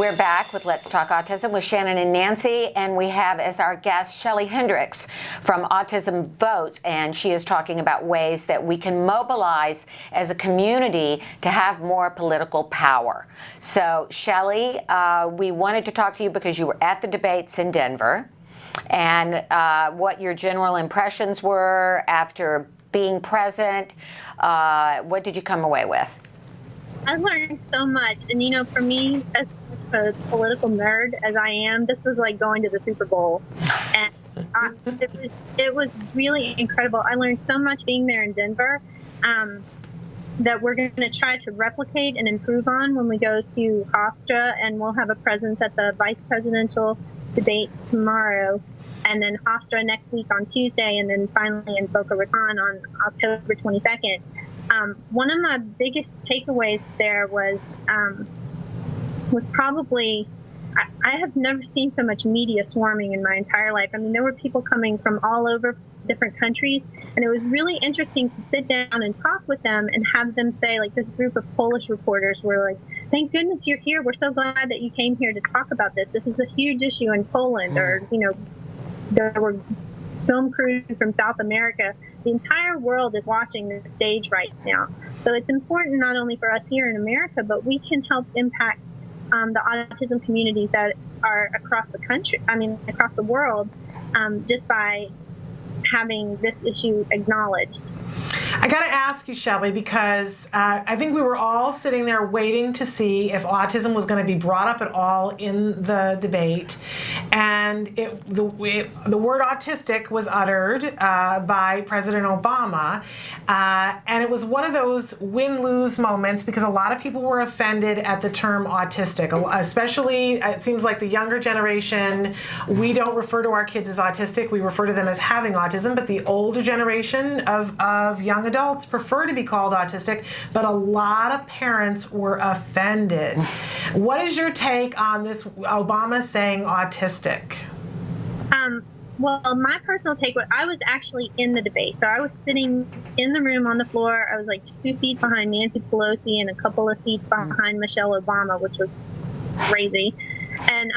We're back with Let's Talk Autism with Shannon and Nancy, and we have as our guest Shelley Hendrix from Autism Votes, and she is talking about ways that we can mobilize as a community to have more political power. So, Shelley, we wanted to talk to you because you were at the debates in Denver, and what your general impressions were after being present. What did you come away with? I learned so much, and you know, for me, as a political nerd as I am, this was like going to the Super Bowl, and it was really incredible. I learned so much being there in Denver that we're going to try to replicate and improve on when we go to Hofstra, and we'll have a presence at the vice presidential debate tomorrow, and then Hofstra next week on Tuesday, and then finally in Boca Raton on October 22nd. One of my biggest takeaways there was probably, I have never seen so much media swarming in my entire life. I mean, there were people coming from all over different countries, and it was really interesting to sit down and talk with them and have them say, like, this group of Polish reporters were like, thank goodness you're here. We're so glad that you came here to talk about this. This is a huge issue in Poland. Or, you know, there were film crews from South America. The entire world is watching this stage right now. So it's important not only for us here in America, but we can help impact the autism communities that are across the country, across the world, just by having this issue acknowledged. I got to ask you, Shelley, because I think we were all sitting there waiting to see if autism was going to be brought up at all in the debate, and the word autistic was uttered by President Obama, and it was one of those win-lose moments because a lot of people were offended at the term autistic, especially it seems like the younger generation. We don't refer to our kids as autistic, we refer to them as having autism, but the older generation of young adults prefer to be called autistic, but a lot of parents were offended. What is your take on this Obama saying autistic? Well, my personal take was I was actually in the debate. So I was sitting in the room on the floor. I was like 2 feet behind Nancy Pelosi and a couple of feet behind Michelle Obama, which was crazy. And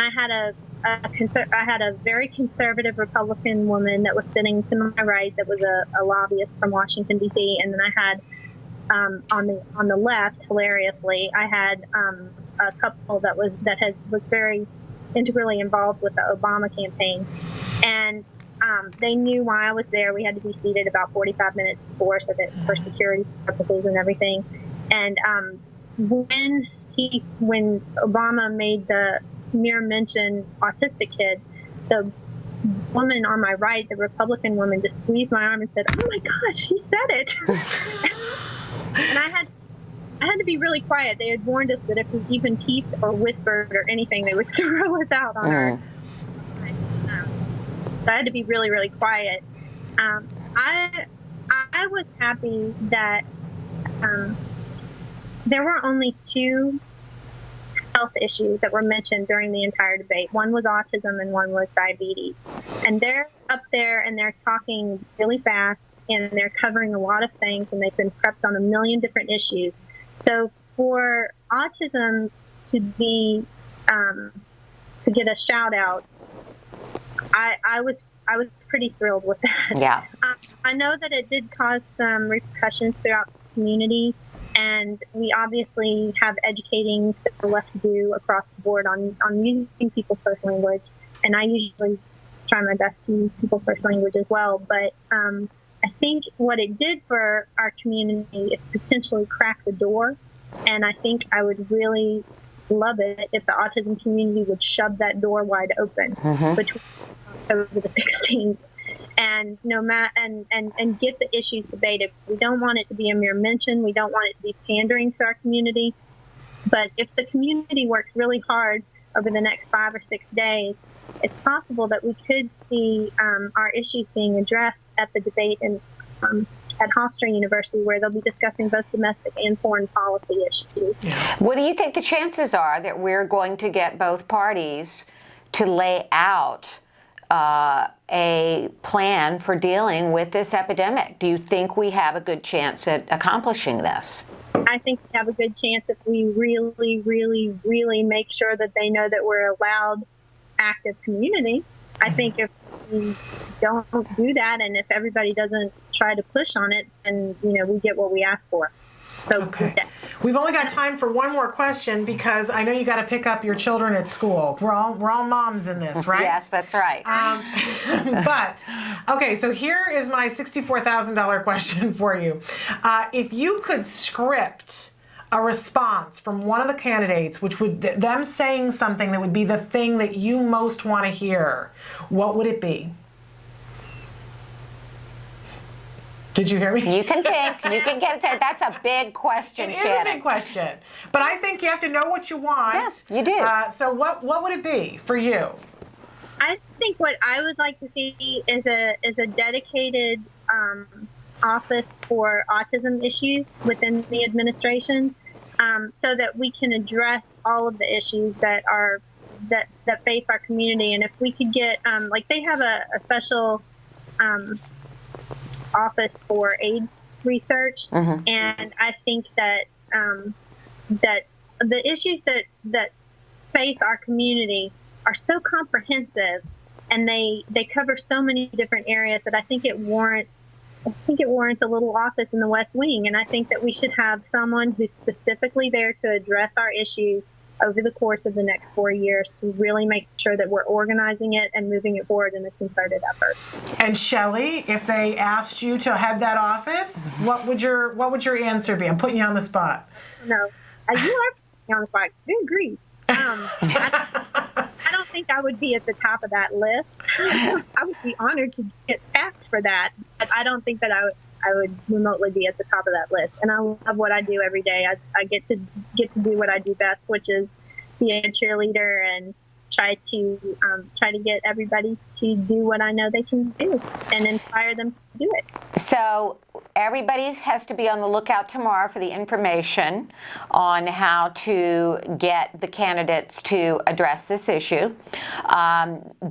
I had a very conservative Republican woman that was sitting to my right that was a lobbyist from Washington, D.C. And then I had on the left, hilariously, I had a couple that was very integrally involved with the Obama campaign. And they knew why I was there. We had to be seated about 45 minutes before so that for security purposes and everything. And when Obama made the mere mention autistic kid, the woman on my right, the Republican woman, just squeezed my arm and said, "Oh my gosh, he said it." And I had to be really quiet. They had warned us that if we even peeped or whispered or anything, they would throw us out on our. So I had to be really, really quiet. I was happy that there were only 2 health issues that were mentioned during the entire debate. One was autism and one was diabetes. And they're up there and they're talking really fast and they're covering a lot of things and they've been prepped on a million different issues. So for autism to be to get a shout out, I was pretty thrilled with that. Yeah. I know that it did cause some repercussions throughout the community. And we obviously have educating still left to do across the board on using people's first language. And I usually try my best to use people's first language as well. But I think what it did for our community is potentially crack the door. And I think I would really love it if the autism community would shove that door wide open between October the 16th. And and get the issues debated. We don't want it to be a mere mention. We don't want it to be pandering to our community. But if the community works really hard over the next 5 or 6 days, it's possible that we could see our issues being addressed at the debate at Hofstra University, where they'll be discussing both domestic and foreign policy issues. What do you think the chances are that we're going to get both parties to lay out a plan for dealing with this epidemic? Do you think we have a good chance at accomplishing this? I think we have a good chance if we really, really, really make sure that they know that we're a loud, active community. I think if we don't do that, and if everybody doesn't try to push on it, then we get what we ask for. So okay. We've only got time for one more question because I know you got to pick up your children at school. We're all moms in this, right? Yes, that's right. But okay, so here is my $64,000 question for you. If you could script a response from one of the candidates, which would them saying something that would be the thing that you most want to hear, what would it be? Did you hear me? You can think. You can get there. That's a big question, It is a big question. But I think you have to know what you want. Yes, you do. So what would it be for you? I think what I would like to see is a dedicated office for autism issues within the administration, so that we can address all of the issues that face our community. And if we could get like they have a special office for AIDS research, and I think that that the issues that face our community are so comprehensive, and they cover so many different areas that I think it warrants a little office in the West Wing. And I think that we should have someone who's specifically there to address our issues over the course of the next 4 years to really make sure that we're organizing it and moving it forward in a concerted effort. And Shelley, if they asked you to head that office, what would your answer be? I'm putting you on the spot. No, you are putting me on the spot. I agree. I don't think I would be at the top of that list. I would be honored to get asked for that, but I don't think that I would remotely be at the top of that list. And I love what I do every day. I get to do what I do best, which is be a cheerleader and try to get everybody to do what I know they can do and inspire them to do it. So everybody has to be on the lookout tomorrow for the information on how to get the candidates to address this issue.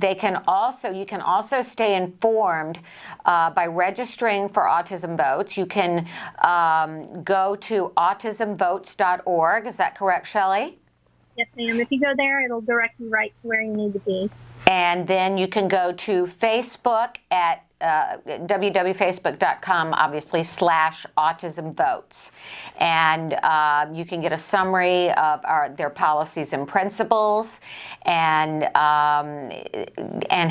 You can also stay informed by registering for Autism Votes. You can go to autismvotes.org. Is that correct, Shelley? Yes, ma'am. If you go there, it'll direct you right to where you need to be. And then you can go to Facebook at www.facebook.com, obviously, /Autism Votes. And you can get a summary of their policies and principles, and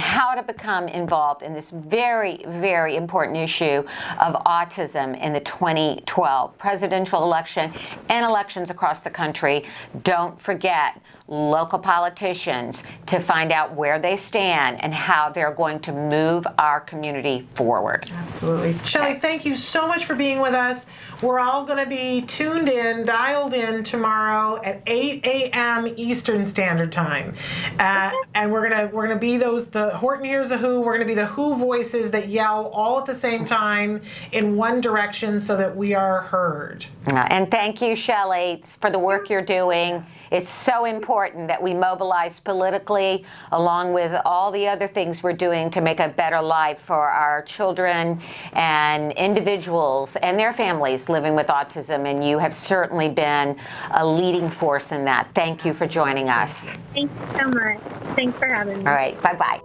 how to become involved in this very, very important issue of autism in the 2012 presidential election and elections across the country. Don't forget local politicians to find out where they stand and how they're going to move our community forward. Absolutely. Shelley, thank you so much for being with us. We're all going to be dialed in tomorrow at 8 a.m. Eastern Standard Time. And we're gonna be the Horton Hears a Who. We're going to be the Who voices that yell all at the same time in one direction so that we are heard. And thank you, Shelley, for the work you're doing. It's so important that we mobilize politically along with all the other things we're doing to make a better life for our children and individuals and their families living with autism, and you have certainly been a leading force in that. Thank you for joining us. Thank you so much. Thanks for having me. All right, bye-bye.